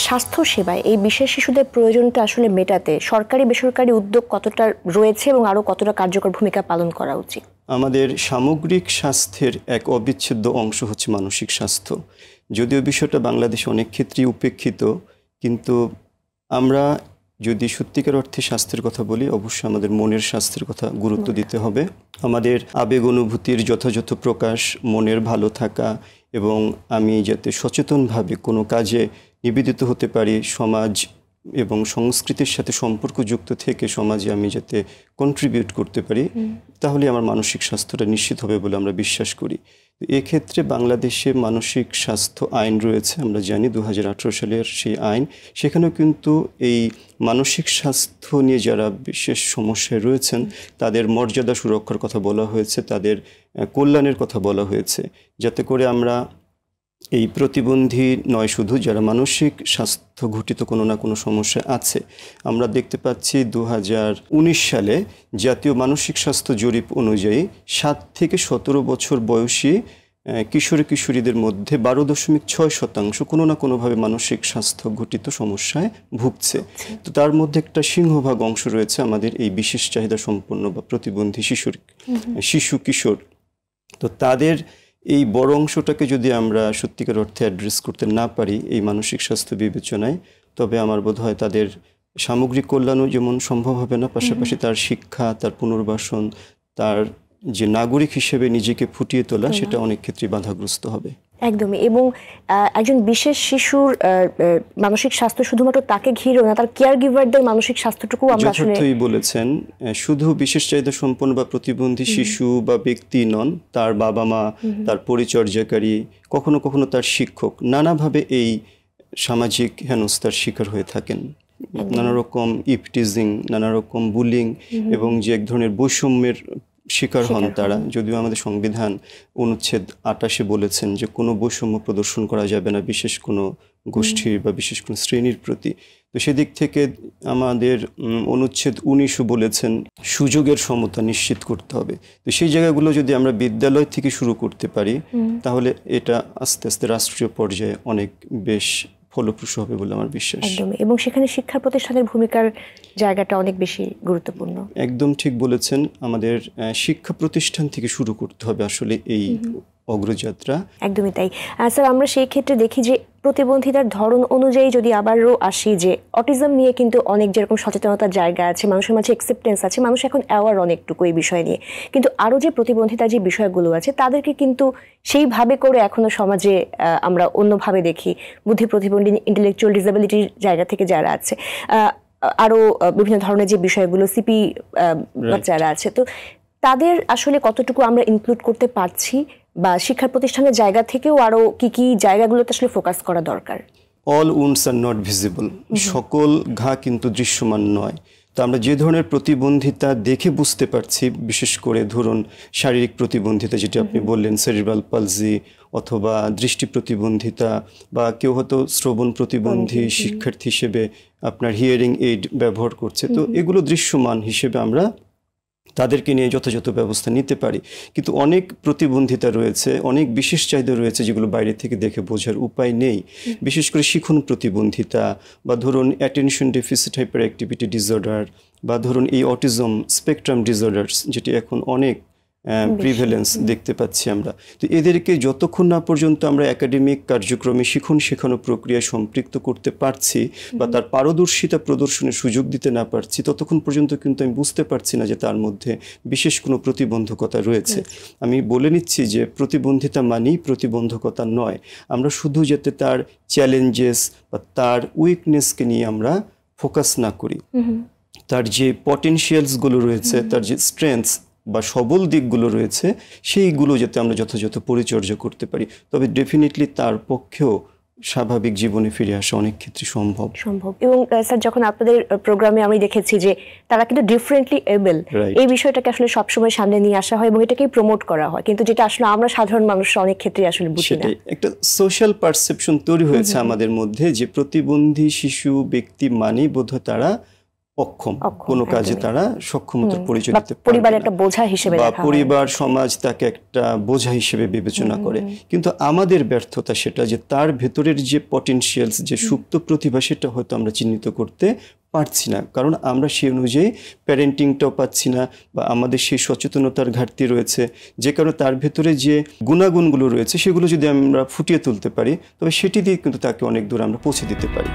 স্বাস্থ্য সেবায় এই বিশেষ শিশুদের প্রয়োজনটা আসলে মেটাতে সরকারি বেসরকারি উদ্যোগ কতটা রয়েছে এবং আরো কতটা কার্যকর ভূমিকা পালন করা উচিত? আমাদের সামগ্রিক স্বাস্থ্যের এক অবিচ্ছেদ্য অংশ হচ্ছে মানসিক স্বাস্থ্য। যদিও বিষয়টা বাংলাদেশে অনেক ক্ষেত্রেই উপেক্ষিত, কিন্তু আমরা যদি সত্যিকার অর্থে স্বাস্থ্যের কথা বলি, অবশ্যই আমাদের মনের স্বাস্থ্যের কথা গুরুত্ব দিতে হবে। আমাদের আবেগ অনুভূতির যথাযথ প্রকাশ, মনের ভালো থাকা এবং আমি যাতে সচেতনভাবে কোনো কাজে নিবেদিত হতে পারি, সমাজ এবং সংস্কৃতির সাথে সম্পর্কযুক্ত থেকে সমাজে আমি যাতে কন্ট্রিবিউট করতে পারি, তাহলে আমার মানসিক স্বাস্থ্যটা নিশ্চিত হবে বলে আমরা বিশ্বাস করি। এক্ষেত্রে বাংলাদেশে মানসিক স্বাস্থ্য আইন রয়েছে, আমরা জানি 2018 সালের সেই আইন। সেখানেও কিন্তু এই মানসিক স্বাস্থ্য নিয়ে যারা বিশেষ সমস্যায় রয়েছেন তাদের মর্যাদা সুরক্ষার কথা বলা হয়েছে, তাদের কল্যাণের কথা বলা হয়েছে, যাতে করে আমরা এই প্রতিবন্ধী নয় শুধু, যারা মানসিক স্বাস্থ্য ঘটিত কোনো না কোনো সমস্যা আছে। আমরা দেখতে পাচ্ছি 2019 সালে জাতীয় মানসিক স্বাস্থ্য জরিপ অনুযায়ী 7 থেকে 17 বছর বয়সী কিশোর কিশোরীদের মধ্যে 12.6% কোনো না কোনোভাবে মানসিক স্বাস্থ্য ঘটিত সমস্যায় ভুগছে। তো তার মধ্যে একটা সিংহভাগ অংশ রয়েছে আমাদের এই বিশেষ চাহিদা সম্পন্ন বা প্রতিবন্ধী শিশু কিশোর। তো তাদের এই বড় অংশটাকে যদি আমরা সত্যিকার অর্থে অ্যাড্রেস করতে না পারি এই মানসিক স্বাস্থ্য বিবেচনায়, তবে আমার বোধ হয় তাদের সামগ্রিক কল্যাণও যেমন সম্ভব হবে না, পাশাপাশি তার শিক্ষা, তার পুনর্বাসন, তার যে নাগরিক হিসেবে নিজেকে ফুটিয়ে তোলা, সেটা অনেক ক্ষেত্রে বাধাগ্রস্ত হবে। একদমই। এবং একজন বিশেষ শিশুর মানসিক স্বাস্থ্য শুধুমাত্র তাকে ঘিরে না, তার কেয়ার গিভারদের মানসিক স্বাস্থ্যটুকু আমরা আসলে যথার্থই বলেছেন। শুধু বিশেষ চাহিদা সম্পন্ন বা প্রতিবন্ধী শিশু বা ব্যক্তি নন, তার বাবা মা, তার পরিচর্যাকারী, কখনো কখনো তার শিক্ষক নানাভাবে এই সামাজিক হেনস্থার শিকার হয়ে থাকেন। নানা রকম ইভটিজিং, নানা রকম বুলিং এবং যে এক ধরনের বৈষম্যের শিকার হন তারা। যদিও আমাদের সংবিধান অনুচ্ছেদ 28 বলেছেন যে কোনো বৈষম্য প্রদর্শন করা যাবে না বিশেষ কোনো গোষ্ঠীর বা বিশেষ কোনো শ্রেণীর প্রতি। তো সেদিক থেকে আমাদের অনুচ্ছেদ 19 বলেছেন সুযোগের সমতা নিশ্চিত করতে হবে। তো সেই জায়গাগুলো যদি আমরা বিদ্যালয় থেকে শুরু করতে পারি, তাহলে এটা আস্তে আস্তে রাষ্ট্রীয় পর্যায়ে অনেক বেশ ফলপ্রসূ হবে বলে আমার বিশ্বাস। একদম। এবং সেখানে শিক্ষা প্রতিষ্ঠানের ভূমিকার জায়গাটা অনেক বেশি গুরুত্বপূর্ণ। একদম ঠিক বলেছেন। আমাদের শিক্ষা প্রতিষ্ঠান থেকে শুরু করতে হবে আসলে এই অগ্রযাত্রা। একদমই তাই স্যার। আমরা সেই ক্ষেত্রে দেখি যে প্রতিবন্ধিতার ধরন অনুযায়ী যদি আবারও আসি, যে অটিজম নিয়ে কিন্তু অনেক যেরকম সচেতনতার জায়গা আছে, মানুষের মাঝে অ্যাকসেপ্টেন্স আছে, মানুষ এখন অ্যাওয়ার অনেকটুকু এই বিষয় নিয়ে, কিন্তু আরও যে প্রতিবন্ধিতার যে বিষয়গুলো আছে তাদেরকে কিন্তু সেইভাবে করে এখনো সমাজে আমরা অন্যভাবে দেখি। বুদ্ধি প্রতিবন্ধী, ইন্টেলেকচুয়াল ডিসেবিলিটির জায়গা থেকে যারা আছে, আরও বিভিন্ন ধরনের যে বিষয়গুলো সিপি যারা আছে, তো তাদের আসলে কতটুকু আমরা ইনক্লুড করতে পারছি, বা শিক্ষা প্রতিষ্ঠানের জায়গা থেকেও আরো কি কি জায়গাগুলোতে আসলে ফোকাস করা দরকার? All wounds are not visible, সকল ঘা কিন্তু দৃশ্যমান নয়। তো আমরা যে ধরনের প্রতিবন্ধিতা দেখে বুঝতে পারছি, বিশেষ করে ধরুন শারীরিক প্রতিবন্ধিতা যেটা আপনি বললেন, সেরিব্রাল পালজি, অথবা দৃষ্টি প্রতিবন্ধিতা, বা কেউ হয়তো শ্রবণ প্রতিবন্ধী শিক্ষার্থী হিসেবে আপনার হিয়ারিং এইড ব্যবহার করছে, তো এগুলো দৃশ্যমান হিসেবে আমরা তাদেরকে নিয়ে যথাযথ ব্যবস্থা নিতে পারি। কিন্তু অনেক প্রতিবন্ধিতা রয়েছে, অনেক বিশেষ চাহিদা রয়েছে যেগুলো বাইরে থেকে দেখে বোঝার উপায় নেই। বিশেষ করে শিখন প্রতিবন্ধিতা, বা ধরুন attention deficit hyper activity disorder, বা ধরুন এই অটিজম স্পেকট্রাম ডিসঅর্ডার্স, যেটি এখন অনেক প্রিভ্যালেন্স দেখতে পাচ্ছি আমরা। তো এদেরকে যতক্ষণ না পর্যন্ত আমরা একাডেমিক কার্যক্রমে শিখন শেখানো প্রক্রিয়ায় সম্পৃক্ত করতে পারছি বা তার পারদর্শিতা প্রদর্শনের সুযোগ দিতে না পারছি, ততক্ষণ পর্যন্ত কিন্তু আমি বুঝতে পারছি না যে তার মধ্যে বিশেষ কোনো প্রতিবন্ধকতা রয়েছে। আমি বলে নিচ্ছি যে প্রতিবন্ধিতা মানেই প্রতিবন্ধকতা নয়। আমরা শুধু যাতে তার চ্যালেঞ্জেস বা তার উইকনেসকে নিয়ে আমরা ফোকাস না করি, তার যে পটেনশিয়ালসগুলো রয়েছে, তার যে স্ট্রেংথস বা সবল দিকগুলো রয়েছে, সেইগুলো যাতে আমরা যথাযথ পরিচর্যা করতে পারি, তবে ডেফিনেটলি তার পক্ষেও স্বাভাবিক জীবনে ফিরে আসা অনেক ক্ষেত্রে সম্ভব। এবং স্যার, যখন আপনাদের প্রোগ্রামে আমি দেখেছি যে তারা কিন্তু ডিফারেন্টলি এবল, এই বিষয়টাকে আসলে সবসময় সামনে নিয়ে আসা হয় এবং এটাকেই প্রমোট করা হয়, কিন্তু যেটা আসলে আমরা সাধারণ মানুষ অনেক ক্ষেত্রে আসলে বুঝি না। একটা সোশ্যাল পারসেপশন তৈরি হয়েছে আমাদের মধ্যে যে প্রতিবন্ধী শিশু ব্যক্তি মানেই বোধহয় তারা অক্ষম, কোনো কাজে তারা সক্ষমতার পরিচয় দিতে পারবে না, পরিবারের একটা বোঝা হিসেবে বা পরিবার সমাজ তাকে একটা বোঝা হিসেবে বিবেচনা করে। কিন্তু আমাদের ব্যর্থতা সেটা যে তার ভেতরের যে পটেনশিয়ালস, যে সুপ্ত প্রতিভা, সেটা হয়তো আমরা চিহ্নিত করতে পারছি না, কারণ আমরা সেই অনুযায়ী প্যারেন্টিংটাও পাচ্ছি না, বা আমাদের সেই সচেতনতার ঘাটতি রয়েছে, যে কারণে তার ভেতরে যে গুণাগুণগুলো রয়েছে সেগুলো যদি আমরা ফুটিয়ে তুলতে পারি, তবে সেটি দিয়ে কিন্তু তাকে অনেক দূর আমরা পৌঁছে দিতে পারি।